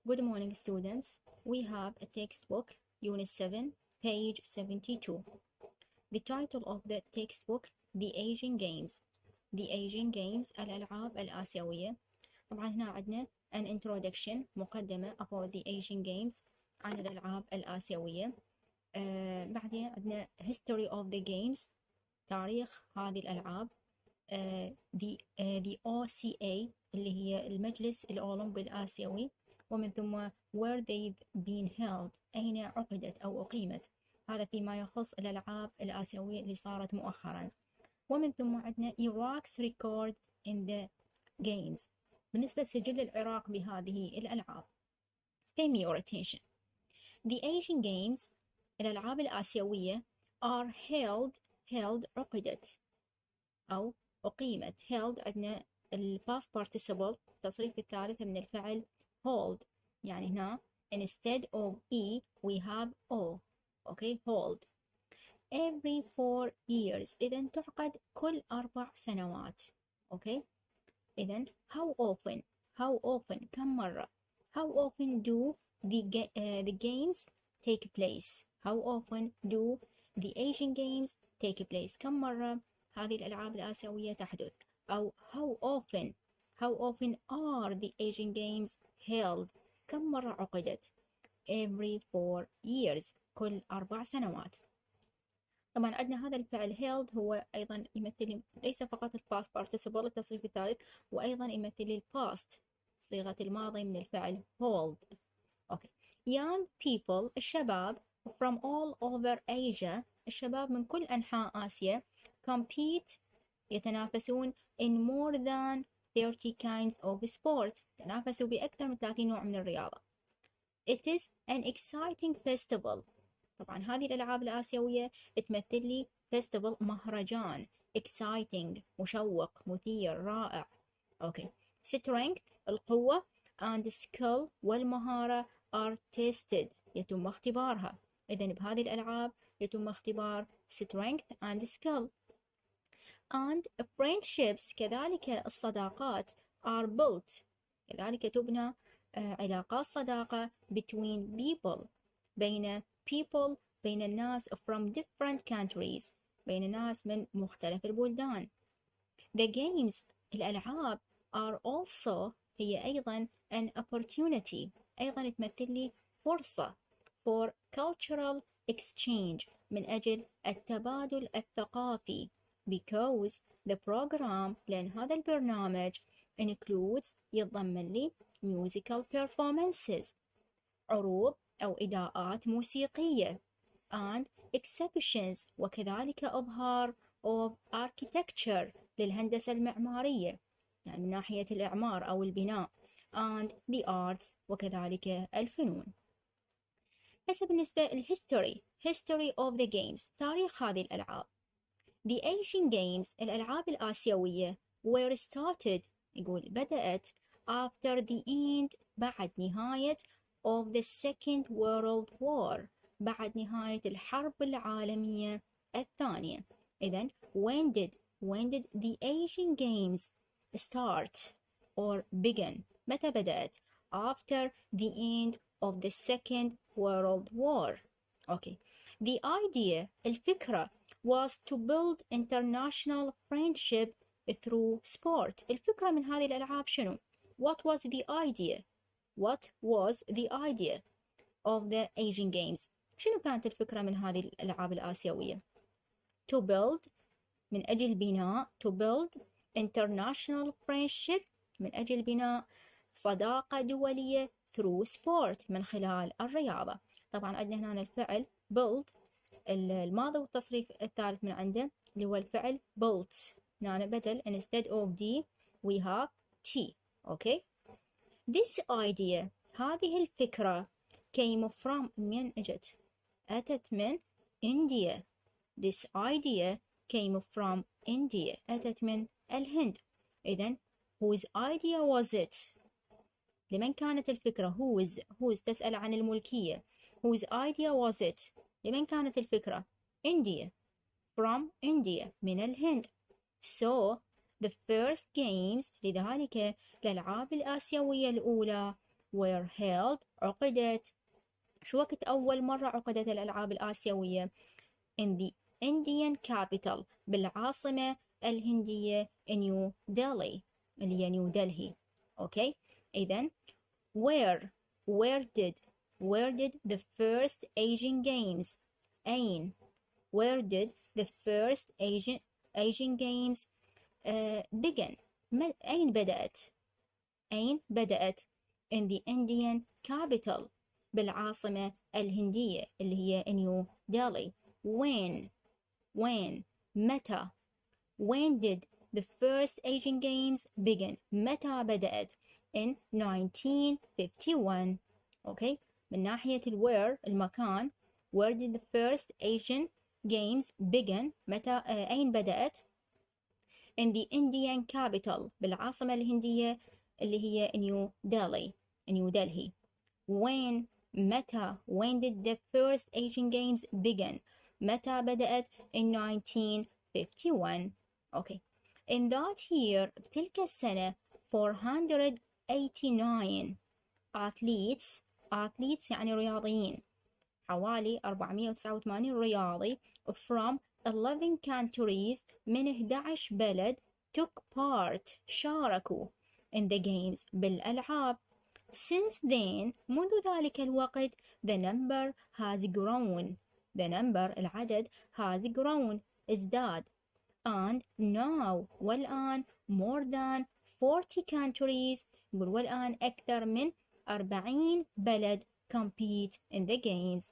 Good morning, students. We have a textbook, Unit 7, page 72. The title of the textbook, The Asian Games. The Asian Games, الألعاب الآسيويه. طبعا هنا عندنا an introduction, مقدمة about the Asian Games, عن الألعاب الآسيويه. بعدين عندنا history of the games, تاريخ هذه الألعاب. the OCA اللي هي المجلس الأولمبي الآسيوي، ومن ثم where they've been held، أين عقدت أو أقيمت، هذا فيما يخص الألعاب الآسيوية اللي صارت مؤخرا. ومن ثم عندنا Iraq's record in the games، بالنسبة لسجل العراق بهذه الألعاب. Pay me your attention. The Asian Games، الألعاب الآسيوية are held عقدت أو أقيمت. held عندنا past participle، التصريف الثالث من الفعل hold، يعني هنا instead of E we have O. okay, hold. Every 4 years، إذن تعقد كل 4 سنوات. okay. إذن how often كم مرة. how often do the games take place. how often do the Asian Games take place، كم مرة هذه الألعاب الآسيوية تحدث. أو how often are the Asian Games held، كم مرة عقدت. every 4 years، كل 4 سنوات. طبعا عندنا هذا الفعل held هو أيضا يمثل ليس فقط ال past participle التصريف الثالث، وأيضا يمثل ال past صيغة الماضي من الفعل hold. okay. young people، الشباب from all over Asia، الشباب من كل أنحاء آسيا compete، يتنافسون in more than 30 kinds of sport، تنافسوا بأكثر من 30 نوع من الرياضة. It is an exciting festival، طبعا هذه الألعاب الآسيوية تمثل لي festival، مهرجان. exciting مشوق، مثير، رائع. okay. strength القوة and skill والمهارة are tested، يتم اختبارها. إذن بهذه الألعاب يتم اختبار strength and skill. and friendships، كذلك الصداقات are built، كذلك تبنى علاقات صداقة between people، بين الناس from different countries، بين الناس من مختلف البلدان. the games، الألعاب are also، هي أيضا an opportunity، أيضا تمثل لي فرصة for cultural exchange، من أجل التبادل الثقافي. because the program، لأن هذا البرنامج includes، يتضمن لي musical performances، عروض أو إداءات موسيقية and exhibitions، وكذلك إظهار of architecture، للهندسة المعمارية، يعني من ناحية الإعمار أو البناء and the arts، وكذلك الفنون. هسه بالنسبة history of the games، تاريخ هذه الألعاب. The Asian Games، الألعاب الآسيوية were started، يقول بدأت after the end، بعد نهاية of the Second World War، بعد نهاية الحرب العالمية الثانية. إذن when did the Asian Games start or begin، متى بدأت؟ after the end of the Second World War. okay. the idea، الفكرة was to build international friendship through sport. الفكرة من هذه الألعاب شنو؟ What was the idea of the Asian Games؟ شنو كانت الفكرة من هذه الألعاب الآسيوية؟ to build، من أجل بناء، to build international friendship، من أجل بناء صداقة دولية through sport، من خلال الرياضة. طبعا عندنا هنا الفعل build، الماضي والتصريف الثالث من عنده اللي هو الفعل built، هنا بدل instead of D we have T. okay. this idea، هذه الفكرة came from، من أتت من India. this idea came from India، أتت من الهند. إذن whose idea was it، لمن كانت الفكرة؟ whose تسأل عن الملكية. whose idea was it، لمن كانت الفكرة؟ India، from India، من الهند. so the first games، لذلك الألعاب الآسيوية الأولى were held عقدت. شو وقت أول مرة عقدت الألعاب الآسيوية؟ in the Indian capital بالعاصمة الهندية نيو ديلي اللي هي نيو دلهي. أوكي إذن where did the first Asian games أين where did the first Asian games begin أين بدأت in the Indian capital بالعاصمة الهندية اللي هي نيو ديلي. when متى when did the first Asian games begin متى بدأت in 1951. أوكي من ناحية where المكان where did the first Asian games begin متى أين بدأت in the Indian capital بالعاصمة الهندية اللي هي نيو دلهي. متى when did the first Asian games begin متى بدأت in 1951. أوكي in that year بتلك السنة 489 athletes يعني رياضيين حوالي 489 رياضي from 11 countries من 11 بلد took part شاركوا in the games بالألعاب. Since then منذ ذلك الوقت the number has grown العدد has grown ازداد and now والآن more than 40 countries يقول والآن أكثر من 40 بلد compete in the games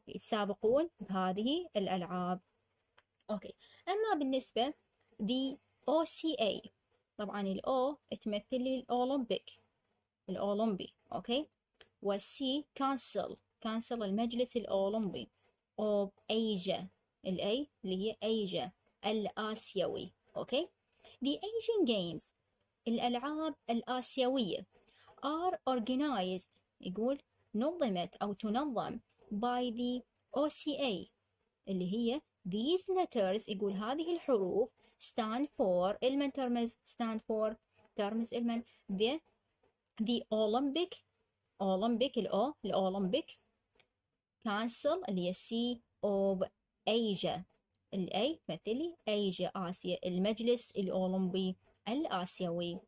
يتسابقون بهذه الألعاب. أوكي أما بالنسبة the OCA طبعا الأو تمثل لي الأولمبي أوكي والسي كانسل المجلس الأولمبي of Asia الأي اللي هي Asia الآسيوي. أوكي the Asian Games الألعاب الآسيوية are organized يقول نظمت أو تنظم by the OCA اللي هي these letters يقول هذه الحروف stand for المن ترمز ترمز المن the Olympic الأولمبيك council اللي هي C of Asia الأي مثلي Asia آسيا المجلس الأولمبي الآسيوي.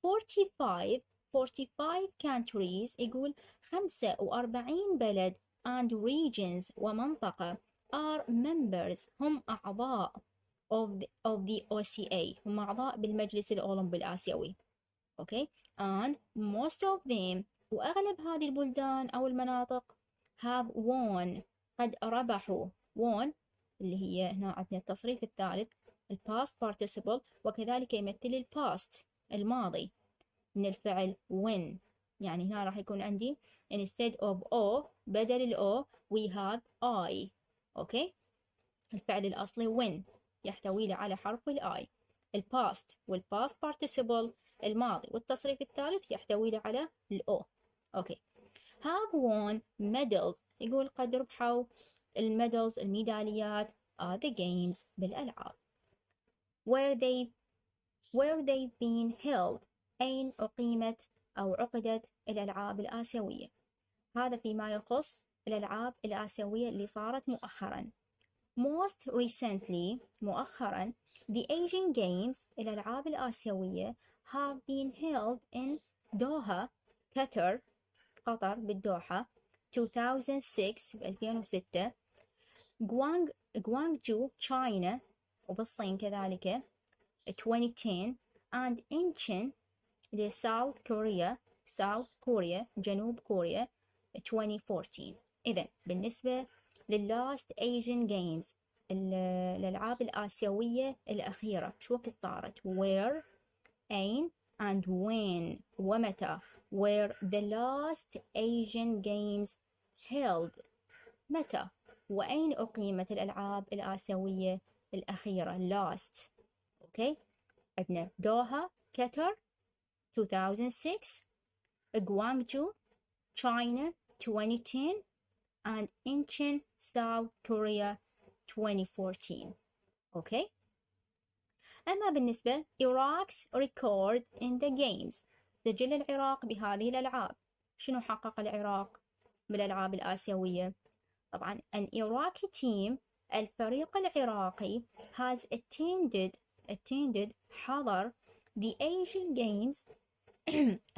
45 countries يقول 45 بلد and regions ومنطقة are members هم أعضاء of the OCA هم أعضاء بالمجلس الأولمبي الآسيوي. okay and most of them وأغلب هذه البلدان أو المناطق have won قد ربحوا won اللي هي هنا عندنا التصريف الثالث past participle وكذلك يمثل past الماضي من الفعل win يعني هنا راح يكون عندي instead of o بدل o we have I. اوكي الفعل الأصلي win يحتوي على حرف I. الباست والباست participle الماضي والتصريف الثالث يحتوي على o. اوكي have won medals يقول قد ربحوا الميدالز الميداليات at the games بالألعاب. where they've been held أين أقيمت أو عقدت الألعاب الآسيوية. هذا فيما يخص الألعاب الآسيوية اللي صارت مؤخرا. most recently مؤخرا the Asian Games الألعاب الآسيوية have been held in دوحة قطر بالدوحة 2006 2006 غوانغجو China وبالصين كذلك 2010 and Incheon South Korea جنوب كوريا 2014. إذن بالنسبة لللاست Asian Games الألعاب الآسيوية الأخيرة شو وقت صارت where أين and when ومتى where the last Asian Games held متى وأين أقيمت الألعاب الآسيوية الأخيرة last. أوكي عندنا دوحة قطر 2006 غوانغجو China 2010 and Incheon South Korea 2014. أوكي أما بالنسبة Iraq's record in the games سجل العراق بهذه الألعاب شنو حقق العراق بالألعاب الآسيوية؟ طبعا an Iraqi team الفريق العراقي has attended حضر the Asian Games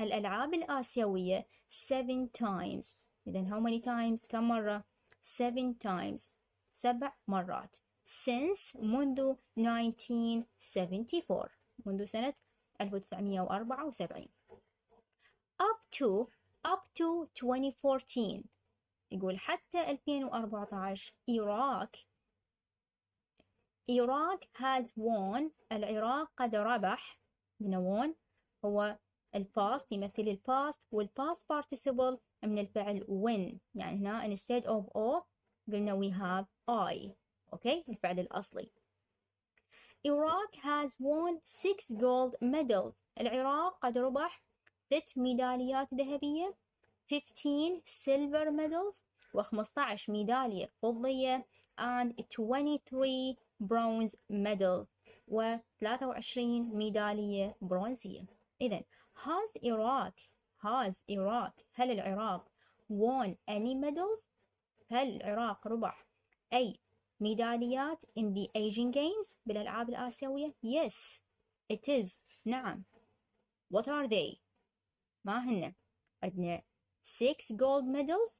الألعاب الآسيوية 7 times. إذن how many times؟ كم مرة؟ 7 times 7 مرات since منذ 1974 منذ سنة 1974 up to 2014 يقول حتى 2014 Iraq has won العراق قد ربح won هو الباست يمثل الباست والباست participle من الفعل win يعني هنا instead of O قلنا we have I أوكي الفعل الأصلي Iraq has won 6 gold medals العراق قد ربح 6 ميداليات ذهبية 15 silver medals و15 ميدالية فضية and 23 bronze medals و23 ميدالية برونزية. إذن has Iraq هل العراق won any medals؟ هل العراق ربح أي ميداليات in the Asian Games بالألعاب الآسيوية؟ Yes it is نعم. What are they؟ ما هن؟ عندنا 6 gold medals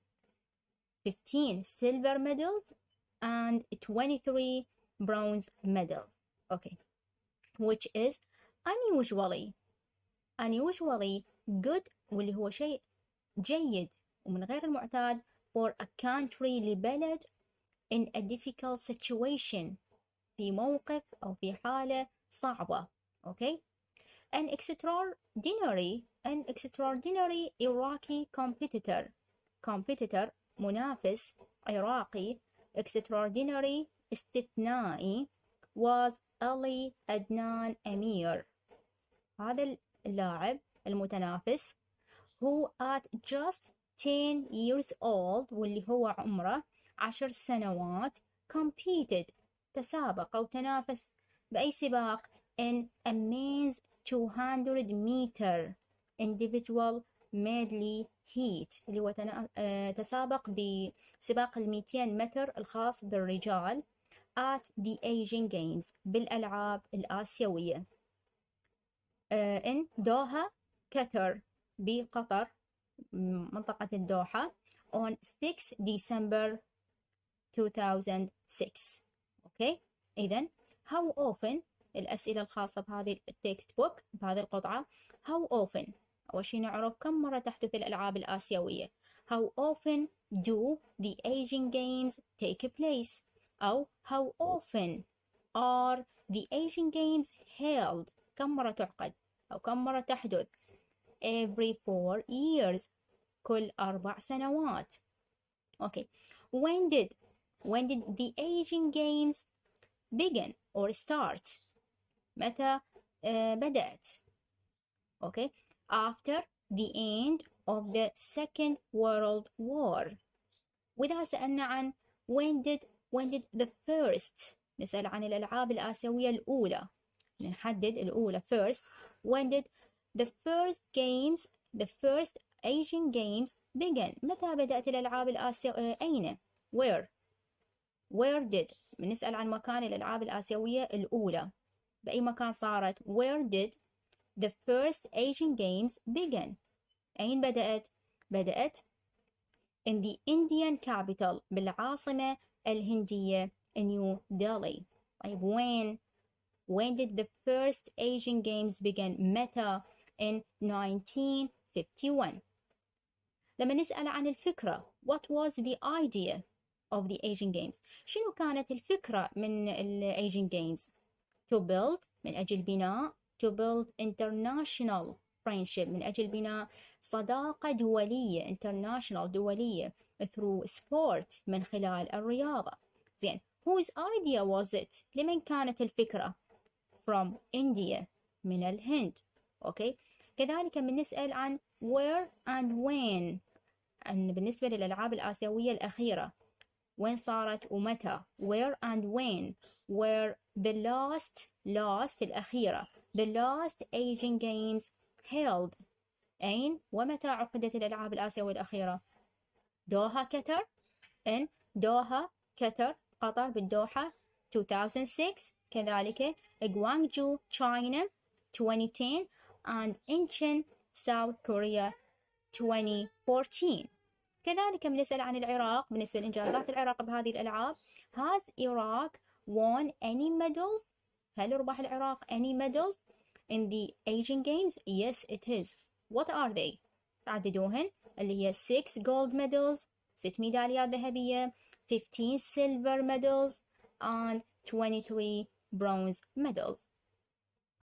15 silver medals and 23 bronze medals. Okay, which is unusually good واللي هو شيء جيد ومن غير المعتاد for a country لبلد in a difficult situation في موقف أو في حالة صعبة. Okay, an extraordinary Iraqi competitor منافس عراقي extraordinary استثنائي was Ali أدنان أمير هذا اللاعب المتنافس who at just 10 years old واللي هو عمره 10 سنوات competed تسابق أو تنافس بأي سباق in a men's 200 meter individual medley heat اللي هو تسابق بسباق 200 متر الخاص بالرجال at the Asian Games بالألعاب الآسيوية in دوحة قطر بقطر منطقة الدوحة on 6 December 2006. Okay, إذن how often الأسئلة الخاصة بهذه التكست بوك بهذه القطعة how often أول شيء نعرف كم مرة تحدث الألعاب الآسيوية how often do the Asian Games take place أو how often are the Asian Games held كم مرة تعقد أو كم مرة تحدث every 4 years كل 4 سنوات. Okay, when did the Asian Games begin or start متى بدأت؟ Okay, after the end of the Second World War. وإذا سألنا عن when did the first نسأل عن الألعاب الآسيوية الأولى نحدد الأولى first when did the first Asian Games begin متى بدأت الألعاب الآسيوية أين where did نسأل عن مكان الألعاب الآسيوية الأولى بأي مكان صارت where did the first Asian Games begin أين بدأت in the Indian capital بالعاصمة الهندية نيو ديلي. طيب when did the first Asian Games begin متى in 1951. لما نسأل عن الفكرة what was the idea of the Asian Games شنو كانت الفكرة من ال Asian Games to build من أجل بناء to build international friendship من أجل بناء صداقة دولية international دولية through sport من خلال الرياضة. زين whose idea was it لمن كانت الفكرة from India من الهند. أوكي كذلك بنسأل عن where and when بالنسبة للألعاب الآسيوية الأخيرة وين صارت ومتى where and when were the last الأخيرة the last Asian Games held أين ومتى عقدت الألعاب الآسيوية الأخيرة؟ دوحة قطر، in دوحة قطر قطر بالدوحة 2006. كذلك غوانجو China 2010 and Incheon South Korea 2014. كذلك بنسأل عن العراق بالنسبة لإنجازات العراق بهذه الألعاب. Has Iraq won any medals؟ هل ربح العراق any medals in the Asian Games? Yes it is. What are they؟ عددوهن اللي هي 6 gold medals 6 ميداليات ذهبية، 15 silver medals and 23 bronze medals.